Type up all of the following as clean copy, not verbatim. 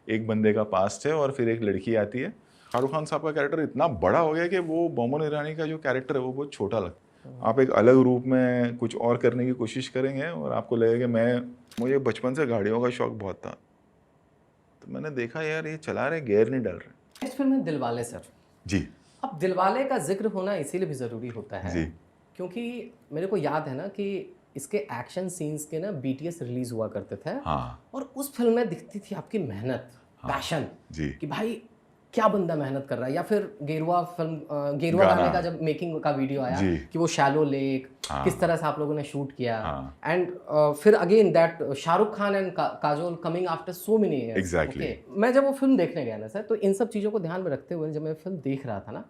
एक बंदे का पास्ट है और फिर एक लड़की आती है। शाहरुख खान साहब का कैरेक्टर इतना बड़ा हो गया कि वो बोमन ईरानी का जो कैरेक्टर है वो बहुत छोटा लगता है। आप एक अलग रूप में कुछ और करने की कोशिश करेंगे और आपको लगेगा कि मुझे बचपन से गाड़ियों का शौक बहुत था, तो मैंने देखा यार ये चला रहे गियर नहीं डाल रहे। नेक्स्ट फिल्म है दिलवाले सर। जी अब दिलवाले का जिक्र होना इसीलिए भी ज़रूरी होता है जी क्योंकि मेरे को याद है ना कि इसके एक्शन सीन्स के ना बीटीएस रिलीज हुआ करते थे। हाँ और उस फिल्म में दिखती थी आपकी मेहनत, पैशन, जी कि भाई क्या बंदा मेहनत कर रहा है। या फिर गेरुआ फिल्म, गेरुआ गाना गाने का जब मेकिंग का वीडियो आया जी कि वो शैलो लेक हाँ किस तरह से आप लोगों ने शूट किया। हाँ एंड फिर again that Shahrukh Khan and Kajol coming after so many years. Exactly. मैं जब वो फिल्म देखने गया ना सर, तो इन सब चीज़ों को ध्यान में रखते हुए जब मैं फिल्म देख रहा था ना,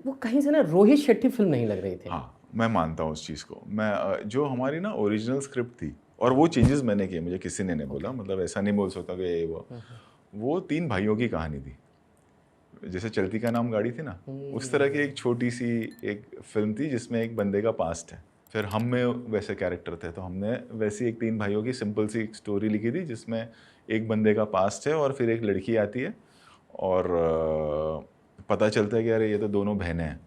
वो कहीं से ना रोहित शेट्टी फिल्म नहीं लग रही थी। हाँ मैं मानता हूँ उस चीज़ को। मैं जो हमारी ना ओरिजिनल स्क्रिप्ट थी और वो चेंजेस मैंने किए, मुझे किसी ने नहीं बोला, मतलब ऐसा नहीं बोल सकता कि वो 3 भाइयों की कहानी थी। जैसे चलती का नाम गाड़ी थी ना, उस तरह की एक छोटी सी एक फिल्म थी जिसमें एक बंदे का पास्ट है। फिर हम में वैसे कैरेक्टर थे, तो हमने वैसी एक 3 भाइयों की सिंपल सी एक स्टोरी लिखी थी जिसमें एक बंदे का पास्ट है और फिर एक लड़की आती है और पता चलता है कि अरे ये तो दोनों बहनें हैं।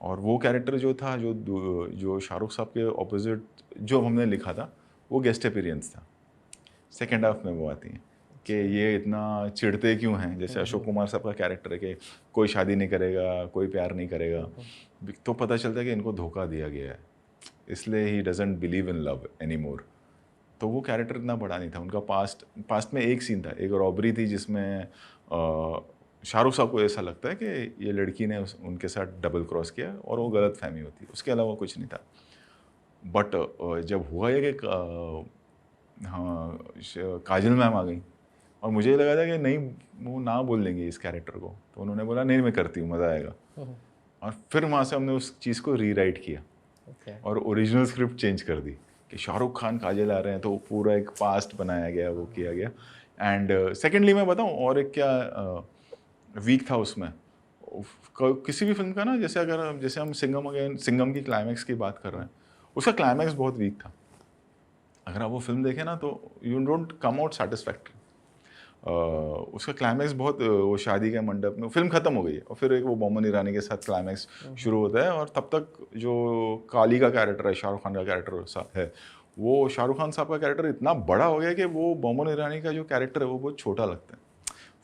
और वो कैरेक्टर जो था, जो शाहरुख साहब के ऑपोजिट जो हमने लिखा था, वो गेस्ट अपीयरेंस था। सेकेंड हाफ में वो आती हैं कि ये इतना चिढ़ते क्यों हैं। जैसे अशोक कुमार साहब का कैरेक्टर है कि कोई शादी नहीं करेगा, कोई प्यार नहीं करेगा, तो पता चलता है कि इनको धोखा दिया गया है, इसलिए he doesn't believe in love any more. तो वो कैरेक्टर इतना बड़ा नहीं था। उनका पास्ट में एक सीन था, एक रॉबरी थी जिसमें शाहरुख साहब को ऐसा लगता है कि ये लड़की ने उनके साथ डबल क्रॉस किया और वो गलत फहमी होती है, उसके अलावा कुछ नहीं था। बट जब हुआ ये कि हाँ काजल मैम आ गई और मुझे ये लगा था कि नहीं वो ना बोल देंगे इस कैरेक्टर को, तो उन्होंने बोला नहीं मैं करती हूँ, मज़ा आएगा। और फिर वहाँ से हमने उस चीज़ को रीराइट किया और ओरिजिनल स्क्रिप्ट चेंज कर दी कि शाहरुख खान काजल आ रहे हैं, तो पूरा एक पास्ट बनाया गया, वो किया गया। एंड सेकेंडली मैं बताऊँ और एक क्या वीक था उसमें, किसी भी फिल्म का ना, जैसे हम सिंघम की क्लाइमैक्स की बात कर रहे हैं, उसका क्लाइमैक्स बहुत वीक था। अगर आप वो फिल्म देखें ना तो you don't come out satisfactory. उसका क्लाइमैक्स बहुत वो शादी के मंडप में फिल्म ख़त्म हो गई है और फिर एक वो बोमन ईरानी के साथ क्लाइमैक्स शुरू होता है और तब तक जो काली का कैरेक्टर है, शाहरुख खान का कैरेक्टर है, वो शाहरुख खान साहब का कैरेक्टर इतना बड़ा हो गया कि वो बोमन ईरानी का जो कैरेक्टर है वो बहुत छोटा लगता है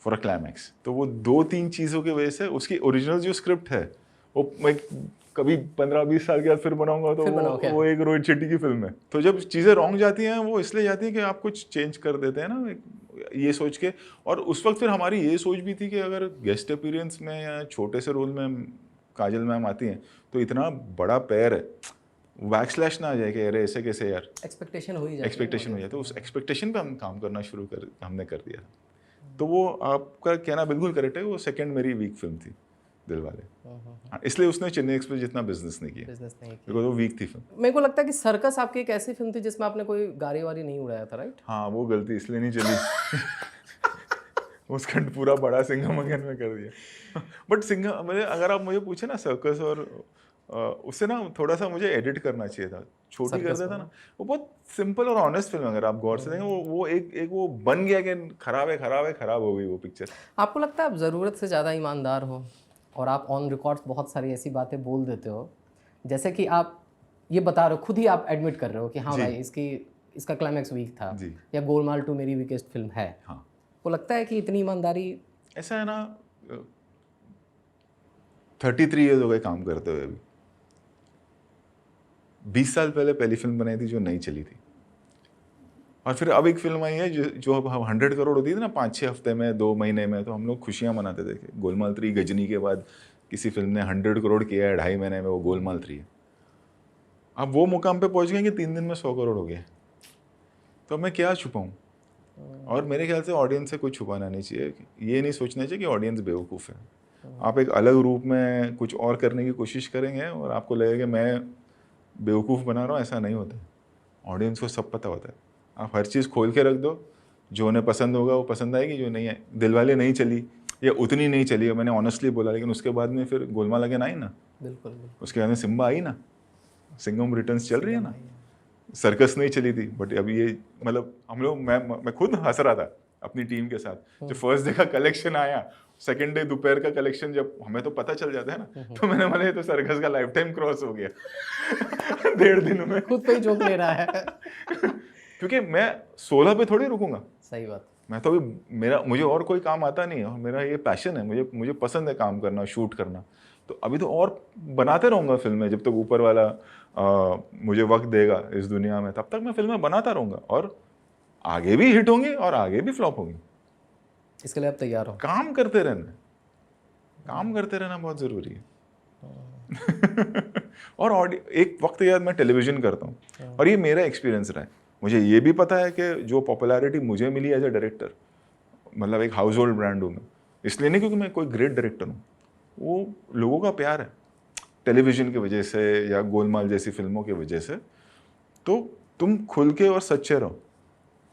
फॉर अ क्लाइमैक्स। तो वो 2-3 चीज़ों की वजह से उसकी ओरिजिनल जो स्क्रिप्ट है वो मैं कभी 15-20 साल के बाद फिर बनाऊंगा तो वो एक रोहित शेट्टी की फिल्म है। तो जब चीज़ें रॉन्ग जाती हैं वो इसलिए जाती हैं कि आप कुछ चेंज कर देते हैं ना, ये सोच के। और उस वक्त फिर हमारी ये सोच भी थी कि अगर गेस्ट अपीयरेंस में या छोटे से रोल में काजल मैम आती हैं तो इतना बड़ा पैर है, बैकस्लैश ना आ जाए कि अरे ऐसे कैसे यार, एक्सपेक्टेशन हो जाती है। तो उस एक्सपेक्टेशन पे हम काम करना हमने कर दिया। तो वो आपका कहना बिल्कुल करेक्ट है, वो सेकंड मेरी वीक फिल्म थी दिलवाले। हाँ, इसलिए उसने चेन्नई एक्सप्रेस जितना बिजनेस नहीं किया, बिकॉज वो वीक थी फिल्म। मेरे को लगता है कि सर्कस आपकी एक ऐसी फिल्म थी जिसमें आपने कोई गाड़ी वारी नहीं उड़ाया था, राइट? हाँ वो गलती इसलिए नहीं चली उसका पूरा बड़ा सिंघम अगेन में कर दिया बट सिंघम मुझे, अगर आप मुझे पूछे ना सर्कस और उससे ना थोड़ा सा मुझे एडिट करना चाहिए था, छोटी कर देता ना। वो बहुत सिंपल और ऑनेस्ट फिल्म, अगर आप गौर से देखें वो एक वो बन गया कि खराब हो गई वो पिक्चर। आपको लगता है आप ज़रूरत से ज़्यादा ईमानदार हो और आप ऑन रिकॉर्ड बहुत सारी ऐसी बातें बोल देते हो, जैसे कि आप ये बता रहे हो, खुद ही आप एडमिट कर रहे हो कि हाँ भाई इसका क्लाइमैक्स वीक था या गोलमाल 2 मेरी वीकेस्ट फिल्म है। हाँ, वो लगता है कि इतनी ईमानदारी, ऐसा है ना, 33 ईयर्स हो गए काम करते हुए। अभी 20 साल पहले पहली फिल्म बनाई थी जो नहीं चली थी, और फिर अब एक फिल्म आई है जो अब 100 करोड़ होती थी ना 5-6 हफ्ते में, 2 महीने में, तो हम लोग खुशियां मनाते थे कि गोलमाल 3 गजनी के बाद किसी फिल्म ने 100 करोड़ किया है 2.5 महीने में, वो गोलमाल 3 है। अब वो मुकाम पे पहुंच गए कि 3 दिन में 100 करोड़ हो गए, तो मैं क्या छुपाऊँ। और मेरे ख्याल से ऑडियंस से कुछ छुपाना नहीं चाहिए, ये नहीं सोचना चाहिए कि ऑडियंस बेवकूफ़ है। आप एक अलग रूप में कुछ और करने की कोशिश करेंगे और आपको लगेगा कि मैं बेवकूफ़ बना रहा हूँ, ऐसा नहीं होता है। ऑडियंस को सब पता होता है। आप हर चीज़ खोल के रख दो, जो उन्हें पसंद होगा वो पसंद आएगी, जो नहीं है। दिलवाले नहीं चली या उतनी नहीं चली, मैंने ऑनेस्टली बोला, लेकिन उसके बाद में फिर गोलमाल अगेन आई ना, बिल्कुल उसके बाद में सिम्बा आई ना, सिंघम रिटर्न्स चल रही है ना, सर्कस नहीं चली थी। बट अभी ये मतलब हम लोग, मैं खुद हंस रहा था अपनी टीम के साथ। जब फर्स्ट डे का कलेक्शन आया, सेकंड डे दोपहर का कलेक्शन, जब हमें तो पता चल जाता है ना, तो मैंने बोला ये तो सर्कस का लाइफ टाइम क्रॉस हो गया 1.5 दिन में। खुद पे ही जोक ले रहा है। क्योंकि मैं 16 पे थोड़ी रुकूंगा। सही बात। मैं तो अभी मुझे और कोई काम आता नहीं है, और मेरा ये पैशन है, मुझे पसंद है काम करना, शूट करना। तो अभी तो और बनाते रहूँगा फिल्में, जब तक ऊपर वाला मुझे वक्त देगा इस दुनिया में, तब तक मैं फिल्में बनाता रहूँगा, और आगे भी हिट होंगी और आगे भी फ्लॉप होंगी। इसके लिए आप तैयार हो? काम करते रहना बहुत ज़रूरी है। और एक वक्त याद मैं टेलीविज़न करता हूँ, और ये मेरा एक्सपीरियंस रहा है। मुझे ये भी पता है कि जो पॉपुलैरिटी मुझे मिली एज ए डायरेक्टर, मतलब एक हाउस होल्ड ब्रांड हूँ मैं, इसलिए नहीं क्योंकि मैं कोई ग्रेट डायरेक्टर हूँ, वो लोगों का प्यार है टेलीविज़न की वजह से या गोलमाल जैसी फिल्मों की वजह से। तो तुम खुल के और सच्चे रहो,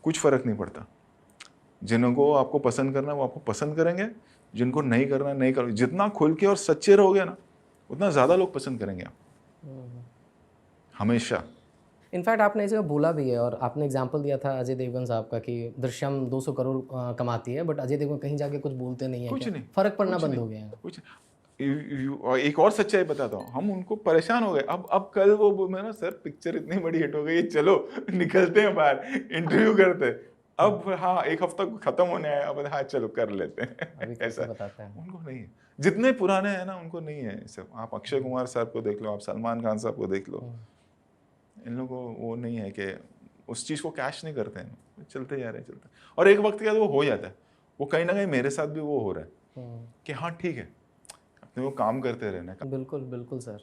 कुछ फ़र्क नहीं पड़ता। जिनको आपको पसंद करना है वो आपको पसंद करेंगे, जिनको नहीं करना नहीं करो। जितना खुल के और सच्चे रहोगे ना, उतना ज़्यादा लोग पसंद करेंगे आप, हमेशा। इनफैक्ट आपने इसे बोला भी है, और आपने एग्जांपल दिया था अजय देवगन साहब का कि दृश्यम 200 करोड़ कमाती है, बट अजय देवगन कहीं जाके कुछ बोलते नहीं है। कुछ क्या नहीं, फर्क पड़ना बंद हो गया है? कुछ। और एक और सच्चाई बताता हूँ, हम उनको परेशान हो गए। अब कल वो मैं ना, सर पिक्चर इतनी बड़ी हिट हो गई, चलो निकलते हैं बाहर, इंटरव्यू करते हैं। अब हाँ, एक हफ्ता खत्म होने आया, अब हाँ चलो कर लेते हैं। ऐसा बताते हैं उनको नहीं है, जितने पुराने हैं ना उनको नहीं है सब। आप अक्षय कुमार साहब को देख लो, आप सलमान खान साहब को देख लो, इन लोगों को वो नहीं है कि उस चीज़ को कैश नहीं करते हैं, चलते जा रहे हैं, चलते। और एक वक्त के बाद वो हो जाता है। वो कहीं ना कहीं मेरे साथ भी वो हो रहा है कि हाँ ठीक है, अपने वो काम करते रहना। बिल्कुल बिल्कुल सर।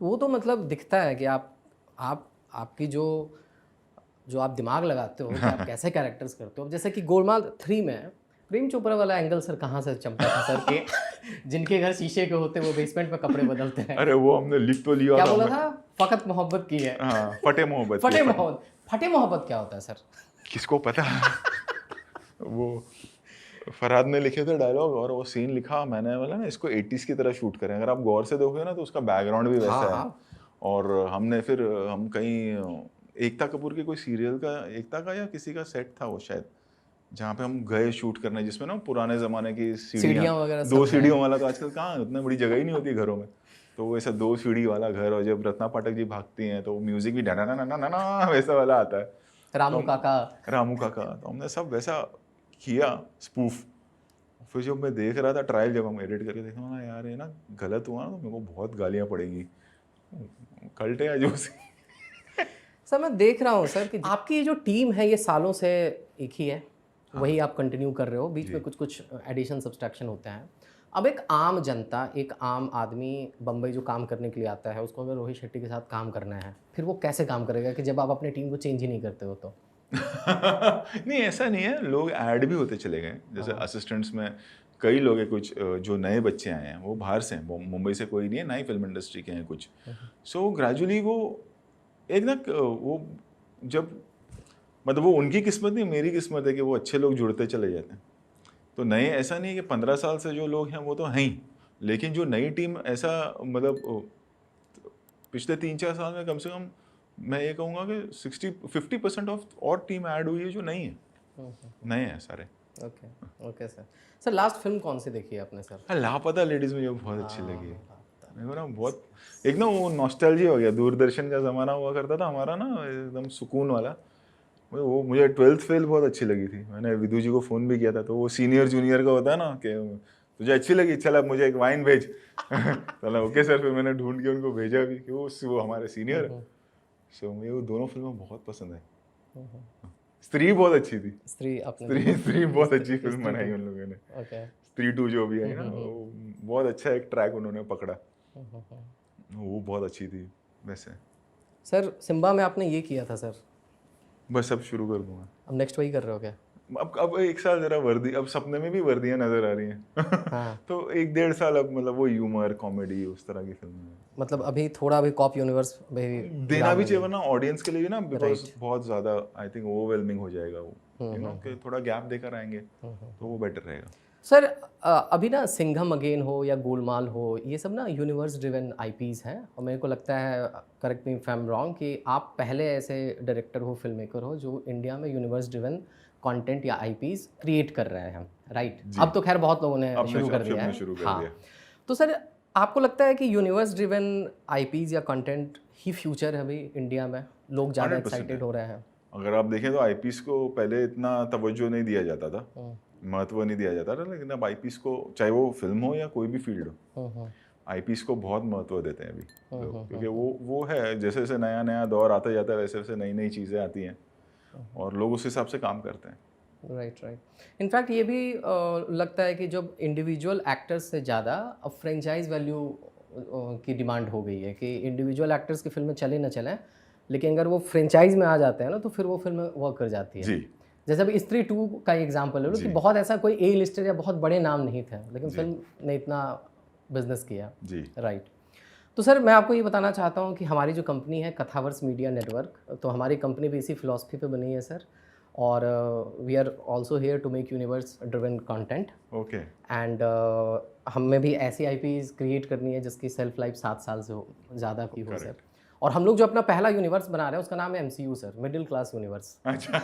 वो तो मतलब दिखता है कि आपकी जो आप दिमाग लगाते हो कि आप कैसे कैरेक्टर्स करते हो। अब जैसे कि गोलमाल 3 में प्रेम चोपड़ा वाला एंगल सर कहाँ से चमका था सर के जिनके घर शीशे के होते वो बेसमेंट में कपड़े बदलते हैं। अरे वो हमने लिख तो लिया क्या था, बोला था? फकत मोहब्बत की है। हाँ, फटे मोहब्बत। फटे मोहब्बत क्या होता है सर? किसको पता। वो फरहाद ने लिखे थे डायलॉग, और वो सीन लिखा मैंने, बोला ना इसको 80s की तरह शूट करें। अगर आप गौर से देखोगे ना तो उसका बैकग्राउंड भी वैसा है। और हमने फिर हम कहीं एकता कपूर के कोई सीरियल का, एकता का या किसी का सेट था वो शायद, जहाँ पे हम गए शूट करने, जिसमें ना पुराने ज़माने की सीढ़ियाँ वगैरह 2 सीढ़ियों वाला, तो आजकल कहाँ उतना बड़ी जगह ही नहीं होती घरों में। तो वो ऐसा 2 सीढ़ी वाला घर, और जब रत्ना पाठक जी भागती हैं तो म्यूजिक भी डा ना ना ना वैसा वाला आता है, रामू काका। तो हमने सब वैसा किया स्पूफ। फिर जब मैं देख रहा था ट्रायल, जब हम एडिट करके देखा ना, यार ये ना गलत हुआ ना तो मेरे को बहुत गालियाँ पड़ेंगी, कल्ट है जो सर मैं देख रहा हूँ सर कि आपकी जो टीम है ये सालों से एक ही है। वही आप कंटिन्यू कर रहे हो, बीच में कुछ कुछ एडिशन सब्सट्रैक्शन होते हैं। अब एक आम जनता, एक आम आदमी बम्बई जो काम करने के लिए आता है, उसको अगर रोहित शेट्टी के साथ काम करना है, फिर वो कैसे काम करेगा कि जब आप अपनी टीम को चेंज ही नहीं करते हो तो? नहीं, ऐसा नहीं है, लोग ऐड भी होते चले गए। जैसे असिस्टेंट्स में कई लोग हैं, कुछ जो नए बच्चे आए हैं वो बाहर से हैं, मुंबई से कोई नहीं है, नई फिल्म इंडस्ट्री के हैं कुछ। सो ग्रेजुअली वो एक ना वो जब मतलब वो उनकी किस्मत नहीं, मेरी किस्मत है कि वो अच्छे लोग जुड़ते चले जाते हैं। तो नए, ऐसा नहीं है कि 15 साल से जो लोग हैं वो तो हैं ही, लेकिन जो नई टीम, ऐसा मतलब पिछले 3-4 साल में कम से कम मैं ये कहूँगा कि 50% ऑफ और टीम ऐड हुई है जो नई है, नए हैं सारे। Okay okay sir. Sir last film कौन सी देखी है आपने सर? हाँ, लापता लेडीज़ मुझे बहुत अच्छी लगी है। मेरे को ना बहुत एक ना वो नॉस्टैल्जिया हो गया, दूरदर्शन का ज़माना हुआ करता था हमारा ना, एकदम सुकून वाला। वो मुझे 12th फेल बहुत अच्छी लगी थी। मैंने विदु जी को फ़ोन भी किया था, तो वो सीनियर जूनियर का होता है ना कि तुझे अच्छी लगी, चल अब मुझे एक वाइन भेज। चला ओके सर, फिर मैंने ढूंढ के उनको भेजा भी कि वो हमारे सीनियर है। सो मुझे वो दोनों फिल्में बहुत पसंद है। स्त्री बहुत अच्छी थी। स्त्री बहुत अच्छी फिल्म बनाई उन लोगों ने। स्त्री 2 जो भी है ना, वो बहुत अच्छा एक ट्रैक उन्होंने पकड़ा, वो बहुत अच्छी थी। वैसे सर सिम्बा में आपने ये किया था सर, बस अब शुरू कर दूंगा। अब नेक्स्ट वही कर रहे हो क्या? अब 1 साल जरा वर्दी, अब सपने में भी वर्दियां नजर आ रही हैं। हाँ। तो 1-1.5 साल अब मतलब वो ह्यूमर कॉमेडी उस तरह की फिल्म है। मतलब अभी थोड़ा भी कॉप यूनिवर्स में देना भी चाहिए, वरना ऑडियंस के लिए भी ना, बिकॉज बहुत ज़्यादा आई थिंक ओवरवेलमिंग हो जाएगा वो, यू नो कि थोड़ा गैप देकर आएंगे तो वो बेटर रहेगा। सर अभी ना सिंघम अगेन हो या गोलमाल हो, ये सब ना यूनिवर्स ड्रिवन आईपीज़ हैं, और मेरे को लगता है, correct me if I am wrong, कि आप पहले ऐसे डायरेक्टर हो, फिल्म मेकर हो जो इंडिया में यूनिवर्स ड्रिवन कंटेंट या आईपीज क्रिएट कर रहे हैं, राइट? अब तो खैर बहुत लोगों ने शुरू कर दिया है। शुरू कर हाँ, दिया। तो सर आपको लगता है कि यूनिवर्स ड्रिवन आईपीज या कंटेंट ही फ्यूचर है अभी इंडिया में? लोग ज़्यादा 100% एक्साइटेड हो रहे हैं? अगर आप देखें तो आईपीएस को पहले इतना तवज्जो नहीं दिया जाता था, महत्व नहीं दिया जाता था, लेकिन अब आईपीएस को, चाहे वो फिल्म हो या कोई भी फील्ड हो, आईपीएस को बहुत महत्व देते हैं अभी लोग, क्योंकि वो है, जैसे जैसे नया नया दौर आता जाता है वैसे वैसे नई नई चीज़ें आती हैं और लोग उस हिसाब से काम करते हैं। राइट। इनफैक्ट ये भी लगता है कि जब इंडिविजुअल एक्टर्स से ज़्यादा अब फ्रेंचाइज वैल्यू की डिमांड हो गई है कि इंडिविजुअल एक्टर्स की फिल्में चले ना चलें, लेकिन अगर वो फ्रेंचाइज में आ जाते हैं ना तो फिर वो फिल्म वर्क कर जाती है। जी। जैसे अभी स्त्री 2 का एग्जांपल ले लो कि बहुत ऐसा कोई ए लिस्टर या बहुत बड़े नाम नहीं थे, लेकिन फिल्म ने इतना बिजनेस किया। जी। राइट। तो सर मैं आपको ये बताना चाहता हूँ कि हमारी जो कंपनी है कथावर्स मीडिया नेटवर्क, तो हमारी कंपनी भी इसी फिलॉसफी पे बनी है सर, और we are also here to make universe driven content. Okay. And हमें भी ऐसी आईपीज क्रिएट करनी है जिसकी सेल्फ लाइफ 7 साल से ज़्यादा की हो सर। और हम लोग जो अपना पहला यूनिवर्स बना रहे हैं उसका नाम है MCU sir, middle class universe. अच्छा।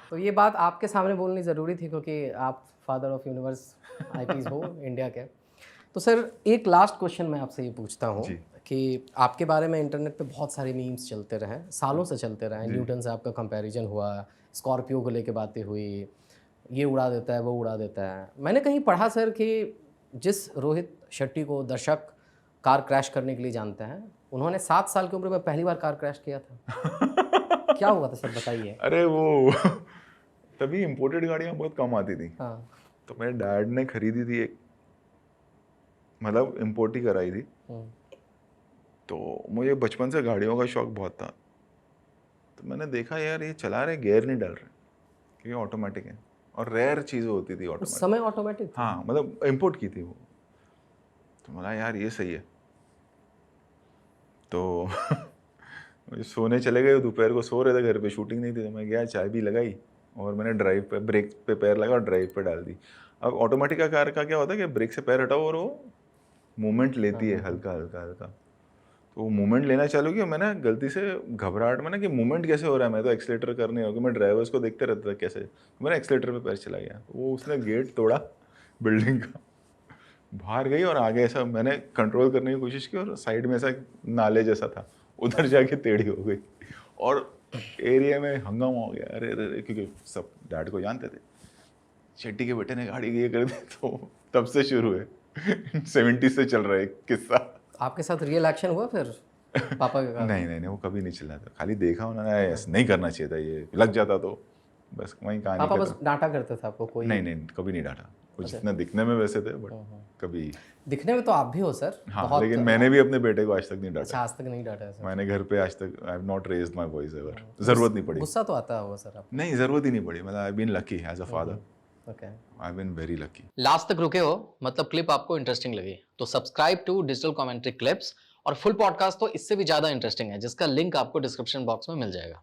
तो ये बात आपके सामने बोलनी ज़रूरी थी क्योंकि आप फादर ऑफ यूनिवर्स आईपीज हो इंडिया के। तो सर एक लास्ट क्वेश्चन मैं आपसे ये पूछता हूँ कि आपके बारे में इंटरनेट पे बहुत सारे मीम्स चलते रहे, सालों से चलते रहे। न्यूटन से आपका कंपैरिजन हुआ, स्कॉर्पियो को लेके बातें हुई, ये उड़ा देता है वो उड़ा देता है। मैंने कहीं पढ़ा सर कि जिस रोहित शेट्टी को दर्शक कार क्रैश करने के लिए जानते हैं, उन्होंने 7 साल की उम्र में पहली बार कार क्रैश किया था। क्या हुआ था सर, बताइए। अरे वो तभी इम्पोर्टेड गाड़ियाँ बहुत कम आती थी। हाँ। तो मेरे डैड ने खरीदी थी एक, मतलब इम्पोर्ट ही कराई थी। तो मुझे बचपन से गाड़ियों का शौक बहुत था, तो मैंने देखा यार ये चला रहे गियर नहीं डाल रहे, क्योंकि ऑटोमेटिक है और रेयर चीज़ें होती थी उस ऑटोमेटिक। समय ऑटोमेटिक? हाँ, मतलब इम्पोर्ट की थी वो। तो बोला यार ये सही है। तो मुझे सोने चले गए, दोपहर को सो रहे थे, घर पे शूटिंग नहीं थी, तो मैं गया, चाय भी लगाई और मैंने ड्राइव पे, ब्रेक पे पैर लगा और ड्राइव पे डाल दी। अब ऑटोमेटिक का कार का क्या होता है कि ब्रेक से पैर हटाओ और वो मूवमेंट लेती है हल्का हल्का हल्का। तो वो मूवमेंट लेना चालू किया, मैंने गलती से घबराहट में ना कि मूवमेंट कैसे हो रहा है, मैं तो एक्सीलेटर करने होगा, मैं ड्राइवर्स को देखते रहता था कैसे, तो मैंने एक्सीलेटर पे पैर चला गया, वो उसने गेट तोड़ा बिल्डिंग का, बाहर गई और आगे ऐसा मैंने कंट्रोल करने की कोशिश की और साइड में ऐसा नाले जैसा था, उधर जाके टेढ़ी हो गई और एरिया में हंगामा हो गया। अरे अरे, क्योंकि सब डैड को जानते थे, शेट्टी के बेटे ने गाड़ी ये कर दी। तो तब से शुरू है 70 से चल रहा है किस्सा। आपके साथ रियल एक्शन हुआ फिर पापा के? नहीं, वो कभी नहीं चला था, खाली देखा उन्होंने, ऐसा नहीं करना चाहिए था, ये लग जाता तो बस वहीं कहानी। पापा बस डांटा करते थे आपको? कोई नहीं, कभी नहीं डांटा। वो जितना दिखने में वैसे थे, बट कभी। दिखने में तो आप भी हो सर। हाँ, बहुत। लेकिन मैंने भी अपने बेटे को आज तक नहीं डांटा। अच्छा, आज तक नहीं डांटा है सर? मैंने घर पे आज तक I have not raised my voice ever. जरूरत नहीं पड़ी। गुस्सा तो आता होगा सर आपको? नहीं, जरूरत ही नहीं पड़ी, मतलब I have been lucky as a father. Okay, I have been very lucky. Last तक रुके हो, मतलब क्लिप आपको इंटरेस्टिंग लगी, तो subscribe to digital commentary clips. और फुल पॉडकास्ट तो इससे भी ज्यादा इंटरेस्टिंग है, जिसका लिंक आपको डिस्क्रिप्शन बॉक्स में मिल जाएगा।